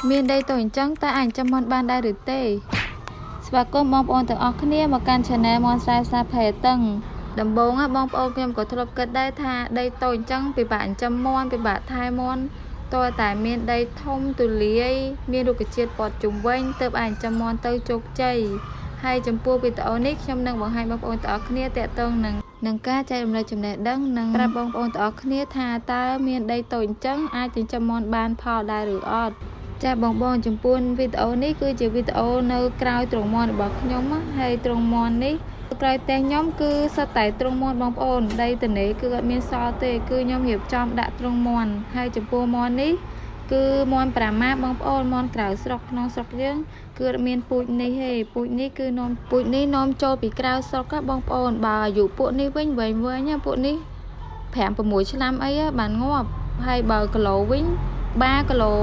មានដីតូចអញ្ចឹងតើអាចចាំមន់បានដែរឬទេស្វាគមន៍បងប្អូនទាំងអស់គ្នាមកកាន់ Channel មន់ស្រាយសាផេតឹងដំបូងបងប្អូនខ្ញុំក៏ធ្លាប់គិតដែរថាដីតូចអញ្ចឹងពិបាកចិញ្ចឹមមន់ពិបាកថែមន់តើតែមានដីធំទូលាយមានរុក្ខជាតិព័ទ្ធជុំវិញទើបអាចចិញ្ចឹមមន់ទៅជោគជ័យហើយចំពោះវីដេអូនេះខ្ញុំនឹងបង្ហាញបងប្អូនទាំងអស់គ្នាទាក់ទងនឹងការចែករំលែកចំណេះដឹងនិងប្រាប់បងប្អូនទាំងអស់គ្នាថាតើមានដីតូចអញ្ចឹងអាចចិញ្ចឹមមន់បានផលដែរឬអត់ចាបងចំពោះវីដេអូនេះគឺជាវីដេអូនៅក្រៅទ្រុងមាន់របស់ខ្ញុំហើយទ្រុងមាន់នេះក្រោយតែខ្ញុំគឺសិតតែទ្រុងមាន់បងប្អូនដីតនេគឺអត់មានសល់ទេគឺខ្ញុំរៀបចំដាក់ទ្រុងមាន់ហើយចំពោះមាន់នេះគឺមាន់ប្រាម៉ាបងប្អូនមាន់ក្រៅស្រុកក្នុងស្រុកយើងគឺអត់មានពូជនេះទេពូជនេះគឺនាំពូជនេះនាំចូលពីក្រៅស្រុកបងប្អូនបើអាយុពួកនេះវិញវែងពួកនេះ5 6ឆ្នាំអីបានងាប់ហើយបើគីឡូវិញ3គីឡូ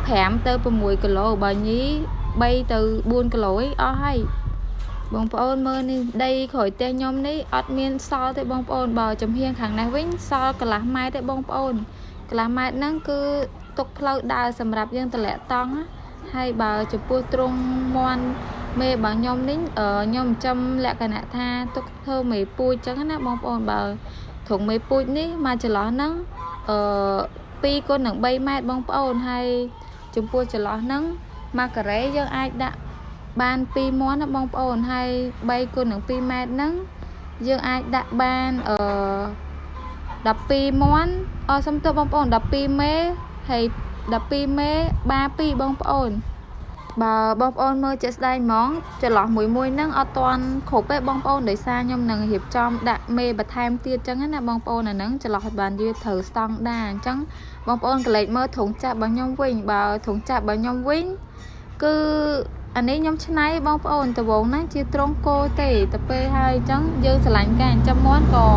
5ទៅ6គីឡូបើញី3ទៅ4គីឡូអស់ហើយបងប្អូនមើលនេះដីក្រោយផ្ទះខ្ញុំនេះអត់មានសល់ទេបងប្អូនបើចំហៀងខាងនេះវិញសល់កន្លះម៉ែត្រទេបងប្អូនកន្លះម៉ែត្រហ្នឹងគឺទុកផ្លូវដើរសម្រាប់យើងតម្លាក់តង់ហើយបើចំពោះទ្រុងមាន់មេរបស់ខ្ញុំនេះខ្ញុំចំលក្ខណៈថាទុកធ្វើមេពូជចឹងណាបងប្អូនបើទ្រុងមេពូជនេះមកចន្លោះហ្នឹង2គុណនឹង3ម៉ែត្របងប្អូនហើយចំពោះចន្លោះហ្នឹង1ការ៉េយើងអាចដាក់បាន2មាន់ណាបងប្អូនហើយ3គុណនឹង2ម៉ែត្រហ្នឹងយើងអាចដាក់បាន12មាន់សុំទោសបងប្អូន12មេហើយ12មេបា2បងប្អូនបើបងប្អូនមើលជាក់ស្ដែងហ្មងចន្លោះមួយហ្នឹងអត់ទាន់គ្រប់ទេបងប្អូនដោយសារខ្ញុំនឹងរៀបចំដាក់មេបន្ថែមទៀតចឹងណាបងប្អូនអាហ្នឹងចន្លោះបានយឺត្រូវស្តង់ដារអញ្ចឹងបងប្អូនកលេចមើលធុងចាក់របស់ខ្ញុំវិញបើធុងចាក់របស់ខ្ញុំវិញគឺអានេះខ្ញុំឆ្នៃបងប្អូនដំបូងហ្នឹងជាត្រង់គោទេទៅពេលហើយអញ្ចឹងយើងឆ្លាញ់ការចិញ្ចឹមមាន់ក៏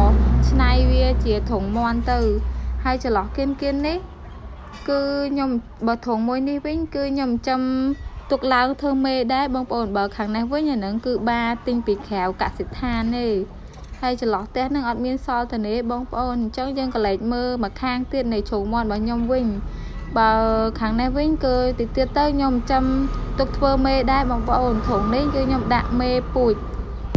ឆ្នៃវាជាធុងមាន់ទៅហើយចន្លោះគៀននេះគឺខ្ញុំបើធុងមួយនេះវិញគឺខ្ញុំចិញ្ចឹមទុកឡើងធ្វើមេដែរបងប្អូនបើខាងនេះវិញអាហ្នឹងគឺបាទិញពីក្រៅកសិដ្ឋានទេហើយចន្លោះផ្ទះហ្នឹងអត់មានសល់ទេបងប្អូនអញ្ចឹងយើងកលេចមើលមកខាងទៀតនៃជ្រុងមាន់របស់ខ្ញុំវិញបើខាងនេះវិញគឺតិចទៀតទៅខ្ញុំចាំទុកធ្វើមេដែរបងប្អូនធុងនេះគឺខ្ញុំដាក់មេពូជ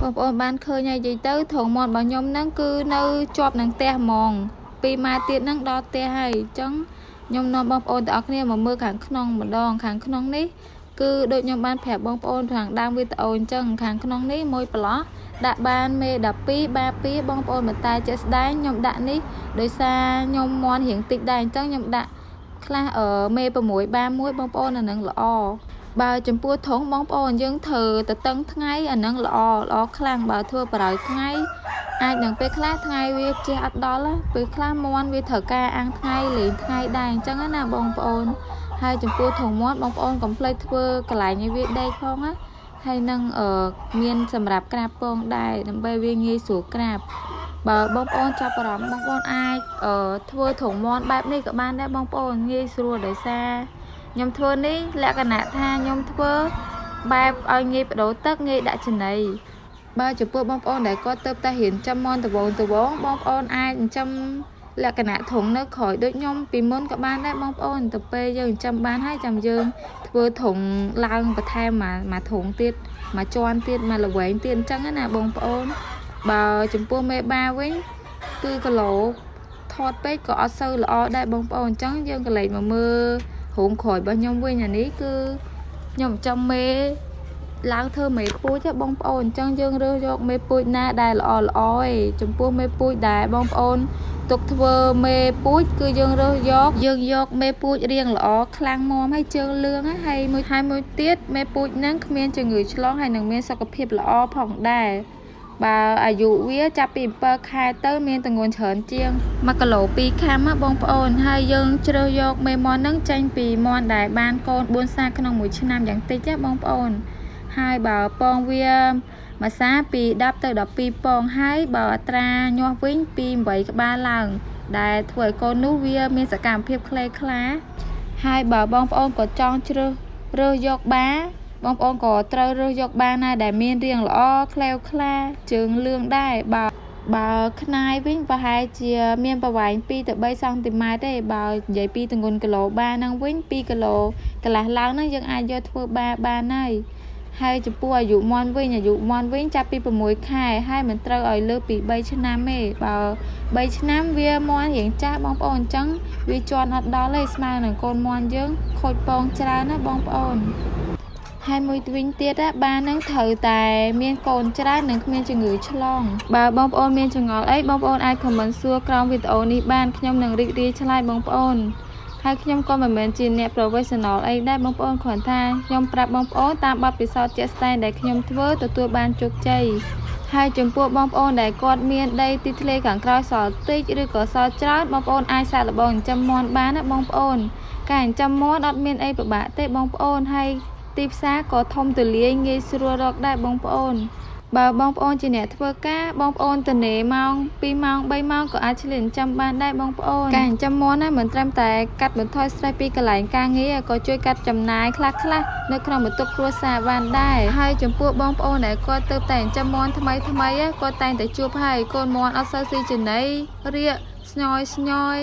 បងប្អូនបានឃើញហើយនិយាយទៅធុងមាន់របស់ខ្ញុំហ្នឹងគឺនៅជាប់នឹងផ្ទះហ្មង2ម៉ែត្រទៀតហ្នឹងដល់ផ្ទះហើយអញ្ចឹងខ្ញុំនាំបងប្អូនទាំងអស់គ្នាមកមើលខាងក្នុងម្ដងខាងក្នុងនេះគឺដូចខ្ញុំបានប្រាប់បងប្អូនខាងដើមវីដេអូអញ្ចឹងខាងក្នុងនេះមួយប្លោះដាក់បានមេ12បា2បងប្អូនមកតែជាក់ស្ដែងខ្ញុំដាក់នេះដោយសារខ្ញុំមាន់រៀងតិចដែរអញ្ចឹងខ្ញុំដាក់ខ្លះមេ6បា1បងប្អូនអានឹងល្អបើចំពោះធុងបងប្អូនយើងធ្វើទៅតឹងថ្ងៃអានឹងល្អខ្លាំងបើធ្វើបរិយថ្ងៃអាចនឹងពេលខ្លះថ្ងៃវាជះអត់ដល់ពេលខ្លះមាន់វាត្រូវការអាំងថ្ងៃលេងថ្ងៃដែរអញ្ចឹងណាបងប្អូនហើយចំពោះធុងមាន់បងប្អូនកុំភ្លេចធ្វើកន្លែងឲ្យវាដេកផងណាហើយនឹងមានសម្រាប់ក្រាបពងដែរដើម្បីវាងាយស្រួលក្រាបបើបងប្អូនចាប់អារម្មណ៍បងប្អូនអាចធ្វើធុងមាន់បែបនេះក៏បានដែរបងប្អូនងាយស្រួលដោយសារខ្ញុំធ្វើនេះលក្ខណៈថាខ្ញុំធ្វើបែបឲ្យងាយបដូរទឹកងាយដាក់ចំណីបើចំពោះបងប្អូនដែលគាត់ទៅតែរៀនចាំមាន់ដបងបងប្អូនអាចចាំលក្ខណៈធុងនៅក្រោយដូចខ្ញុំពីមុនក៏បានដែរបងប្អូនទៅពេលយើងចាំបានហើយចាំយើងធ្វើធុងឡើងបន្ថែមមកធុងទៀតមកជាន់ទៀតមកល្វែងទៀតអញ្ចឹងណាបងប្អូនបើចំពោះមេបាវិញគឺគីឡូថតពេកក៏អត់សូវល្អដែរបងប្អូនអញ្ចឹងយើងកលេចមកមើលរោងក្រោយរបស់ខ្ញុំវិញអានេះគឺខ្ញុំចាំមេឡើងធ្វើមេពូជបងប្អូនអញ្ចឹងយើងរើសយកមេពូជណាដែលល្អឯងចំពោះមេពូជដែលបងប្អូនទុកធ្វើមេពូជគឺយើងរើសយកមេពូជរៀងល្អខ្លាំងមាំហើយជើងលឿងហើយមួយទៀតមេពូជហ្នឹងគ្មានជំងឺឆ្លងហើយនឹងមានសុខភាពល្អផងដែរបើអាយុវាចាប់ពី7ខែទៅមានទម្ងន់ច្រើនជាង1គីឡូ2ខាំបងប្អូនហើយយើងជ្រើសយកមេមាន់ហ្នឹងចេញពីមាន់ដែលបានកូន4សាក្នុងមួយឆ្នាំយ៉ាងតិចបងប្អូនហើយបើពងវាមួយសាពី10ទៅ12ពងហើយបើអត្រាញាស់វិញពី8ក្បាលឡើងដែលធ្វើឲ្យកូននោះវាមានសកម្មភាពខ្លីខ្លាហើយបើបងប្អូនក៏ចង់ជ្រើសយកបាបងប្អូនក៏ត្រូវរើសយកបាណាដែលមានរាងល្អក្លែវក្លាជើងលឿងដែរបើ បើខ្នាយវិញប្រហែលជាមានប្រវែង2ទៅ3សង់ទីម៉ែត្រទេបើនិយាយពីទម្ងន់គីឡូបាហ្នឹងវិញ2គីឡូកន្លះឡើងហ្នឹងយើងអាចយកធ្វើបាបានហើយចំពោះអាយុមាន់វិញចាប់ពី6ខែហើយមិនត្រូវឲ្យលើសពី3ឆ្នាំទេបើ3ឆ្នាំវាមាន់រៀងចាស់បងប្អូនអញ្ចឹងវាជន់អត់ដល់ទេស្មើនឹងកូនមាន់យើងខូចពងច្រើនណាបងប្អូនហើយមួយវិញទៀតបាននឹងត្រូវតែមានកូនច្រើននិងគ្មានជំងឺឆ្លងបើបងប្អូនមានចម្ងល់អីបងប្អូនអាចខមមិនសួរក្រោមវីដេអូនេះបានខ្ញុំនឹងរីករាយឆ្លើយបងប្អូនហើយខ្ញុំក៏មិនមែនជាអ្នក professional អីដែរបងប្អូនគ្រាន់តែខ្ញុំប្រាប់បងប្អូនតាមបទពិសោធន៍ជាក់ស្ដែងដែលខ្ញុំធ្វើទទួលបានជោគជ័យហើយចំពោះបងប្អូនដែលគាត់មានដីទីធ្លាខាងក្រោយសល់តិចឬក៏សល់ច្រើនបងប្អូនអាចសាកល្បងចិញ្ចឹមមាន់បានណាបងប្អូនការចិញ្ចឹមមាន់អត់មានអីពិបាកទេបងប្អូនហើយទីផ្សារក៏ធំទូលាយងាយស្រួលរកដែរបងប្អូនបើបងប្អូនជាអ្នកធ្វើការបងប្អូនទៅនេម៉ោង2ម៉ោង3ម៉ោងក៏អាចឆ្លៀតចិញ្ចឹមបានដែរបងប្អូនការចិញ្ចឹមមាន់មិនត្រឹមតែកាត់បន្ថយស្ត្រេសពីកន្លែងការងារក៏ជួយកាត់ចំណាយខ្លះនៅក្នុងបន្ទប់គ្រួសារបានដែរហើយចំពោះបងប្អូនដែលគាត់ទៅតែចិញ្ចឹមមាន់ថ្មីគាត់តែងតែជួបហើយកូនមាន់អត់សូវស៊ីចំណីរាកស្ញយ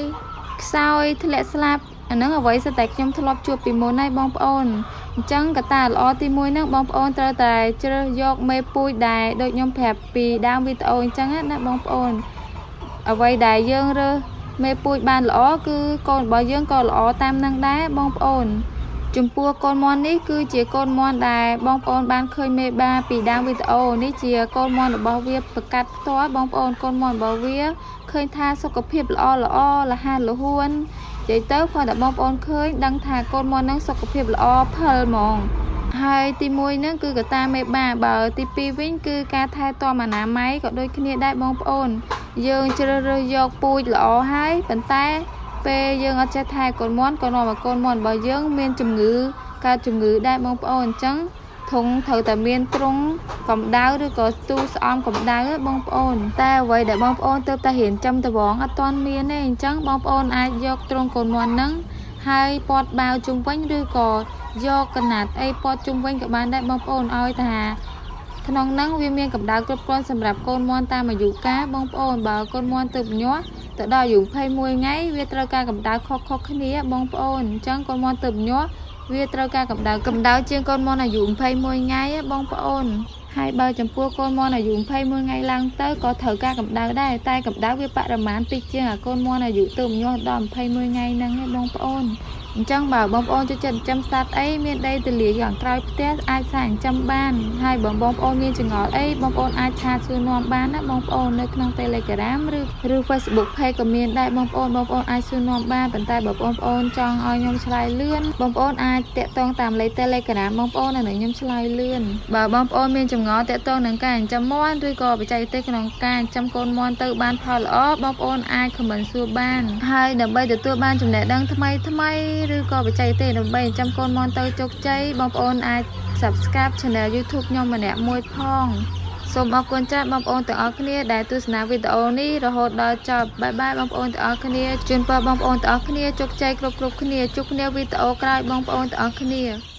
ខ្សោយធ្លាក់ស្លាប់អាហ្នឹងអ្វីសិតតែខ្ញុំធ្លាប់ជួបពីមុនហើយបងប្អូនអញ្ចឹងកត្តាល្អទី1ហ្នឹងបងប្អូនត្រូវតែជ្រើសយកមេពូជដែលដូចខ្ញុំប្រាប់ពីដើមវីដេអូអញ្ចឹងណាបងប្អូនអ្វីដែលយើងរើសមេពូជបានល្អគឺកូនរបស់យើងក៏ល្អតាមនឹងដែរបងប្អូនចំពោះកូនមាន់នេះគឺជាកូនមាន់ដែលបងប្អូនបានឃើញមេបាពីដើមវីដេអូនេះជាកូនមាន់របស់វាប្រកាសផ្ទាល់បងប្អូនកូនមាន់របស់វាឃើញថាសុខភាពល្អលះលហួននិយាយទៅគាត់តែបងប្អូនឃើញដឹងថាកូនមាន់នឹងសុខភាពល្អផលហ្មងហើយទី1ហ្នឹងគឺកត្តាមេបាបើទី2វិញគឺការថែទាំអនាម័យក៏ដូចគ្នាដែរបងប្អូនយើងជ្រើសរើសយកពូជល្អហើយប៉ុន្តែពេលយើងអត់ចេះថែកូនមាន់ក៏នាំឲ្យកូនមាន់របស់យើងមានជំងឺកើតជំងឺដែរបងប្អូនអញ្ចឹងធុងត្រូវតែមានទ្រុងកម្ដៅឬក៏ស្ទូស្អំកម្ដៅបងប្អូនតែអ្វីដែលបងប្អូនទើបតែរៀនចំត្បងអត់ទាន់មានទេអញ្ចឹងបងប្អូនអាចយកទ្រុងកូនមាន់ហ្នឹងហើយព័ទ្ធបាវជុំវិញឬក៏យកកណាត់អីព័ទ្ធជុំវិញក៏បានដែរបងប្អូនឲ្យថាក្នុងហ្នឹងវាមានកម្ដៅគ្រប់គ្រាន់សម្រាប់កូនមាន់តាមអាយុកាលបងប្អូនបើកូនមាន់ទើបញាស់ទៅដល់អាយុ21ថ្ងៃវាត្រូវការកម្ដៅខុសៗគ្នាបងប្អូនអញ្ចឹងកូនមាន់ទើបញាស់វាត្រូវការកម្ដៅជាងកូនមាន់អាយុ21ថ្ងៃបងប្អូនហើយបើចំពោះកូនមាន់អាយុ21ថ្ងៃឡើងទៅក៏ត្រូវការកម្ដៅដែរតែកម្ដៅវាបរិមាណតិចជាងកូនមាន់អាយុទើបញាស់ដល់21ថ្ងៃហ្នឹងឯងបងប្អូនអញ្ចឹងបើបងប្អូនចូលចិត្តចិញ្ចឹមសត្វអីមានដីទលាខាងក្រោយផ្ទះអាចសាកចិញ្ចឹមបានហើយបើបងប្អូនមានចម្ងល់អីបងប្អូនអាចឆាតសួរនាំបានណាបងប្អូននៅក្នុង Telegram ឬ Facebook Page ក៏មានដែរបងប្អូនអាចសួរនាំបានប៉ុន្តែបើបងប្អូនចង់ឲ្យខ្ញុំឆ្លើយលឿនបងប្អូនអាចតាក់ទងតាមលេខ Telegram បងប្អូននៅខ្ញុំឆ្លើយលឿនបើបងប្អូនមានចម្ងល់តាក់ទងនឹងការចិញ្ចឹមមាន់ឬក៏បច្ចេកទេសក្នុងការចិញ្ចឹមកូនមាន់ទៅបានផលល្អបងប្អូនអាច comment សួរបានហើយដើម្បីទទួលបានចំណេះដឹងថ្មីឬក៏បច្ចេកទេសដើម្បីចិញ្ចឹមកូនមាន់ទៅជោគជ័យបងប្អូនអាច Subscribe Channel YouTube ខ្ញុំម្នាក់មួយផងសូមអរគុណច្រើនបងប្អូនទាំងអស់គ្នាដែលទស្សនាវីដេអូនេះរហូតដល់ចប់បាយបាយបងប្អូនទាំងអស់គ្នាជូនពរបងប្អូនទាំងអស់គ្នាជោគជ័យគ្រប់គ្នាជួបគ្នាវីដេអូក្រោយបងប្អូនទាំងអស់គ្នា